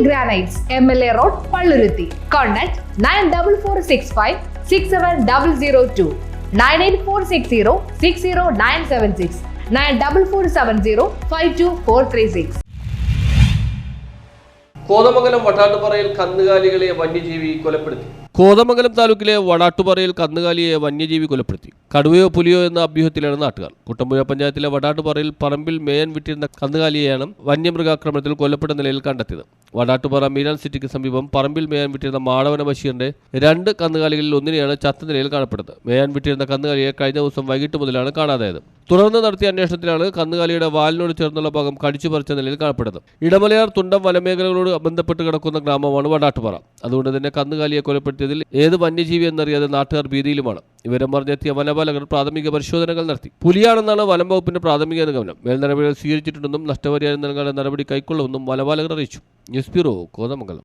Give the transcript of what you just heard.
Granites, MLA Road, Palluruthi. Contact 9446567002, 98460 60976, 94470 52436. Kothamangalam വടാട്ടുപാറയിൽ കന്നുകാലികളെ വന്യജീവി കൊലപ്പെടുത്തി. കോതമംഗലം താലൂക്കിലെ വടാട്ടുപാറയിൽ കന്നുകാലിയെ വന്യജീവി കൊലപ്പെടുത്തി. കടുവയോ പുലിയോ എന്ന അഭ്യൂഹത്തിലാണ് നാട്ടുകാർ. കുട്ടമ്പുഴ പഞ്ചായത്തിലെ വടാട്ടുപാറയിൽ പറമ്പിൽ മേയാൻ വിട്ടിരുന്ന കന്നുകാലിയെയാണ് വന്യമൃഗാക്രമണത്തിൽ കൊല്ലപ്പെട്ട നിലയിൽ കണ്ടെത്തിയത്. വടാട്ടുപാറ മീരാൻ സിറ്റിക്ക് സമീപം പറമ്പിൽ മേയാൻ വിട്ടിരുന്ന മാടവന ബഷീറിന്റെ 2 കന്നുകാലികളിൽ ഒന്നിനെയാണ് ചത്ത നിലയിൽ കാണപ്പെടുന്നത്. മേയാൻ വിട്ടിരുന്ന കന്നുകാലിയെ കഴിഞ്ഞ ദിവസം വൈകിട്ട് മുതലാണ് കാണാതായത്. തുടർന്ന് നടത്തിയ അന്വേഷണത്തിലാണ് കന്നുകാലിയുടെ വാലിനോട് ചേർന്നുള്ള ഭാഗം കടിച്ചു പറിച്ച നിലയിൽ കാണപ്പെടുന്നത്. ഇടമലയാർ തുണ്ടം വനമേഖലകളോട് ബന്ധപ്പെട്ട് കിടക്കുന്ന ഗ്രാമമാണ് വടാട്ടുപാറ. അതുകൊണ്ട് തന്നെ കന്നുകാലിയെ കൊലപ്പെടുത്തിയതിൽ ഏത് വന്യജീവി എന്നറിയാതെ നാട്ടുകാർ ഭീതിയിലുമാണ്. വിവരം അറിഞ്ഞെത്തിയ വനപാലകർ പ്രാഥമിക പരിശോധനകൾ നടത്തി. പുലിയാണെന്നാണ് വനം വകുപ്പിന്റെ പ്രാഥമിക നിഗമനം. മേൽനടപടികൾ സ്വീകരിച്ചിട്ടുണ്ടെന്നും നഷ്ടപരിഹാരം നൽകാനുള്ള നടപടി കൈക്കൊള്ളുമെന്നും വനപാലകർ അറിയിച്ചു. News bureau, Kothamangalam.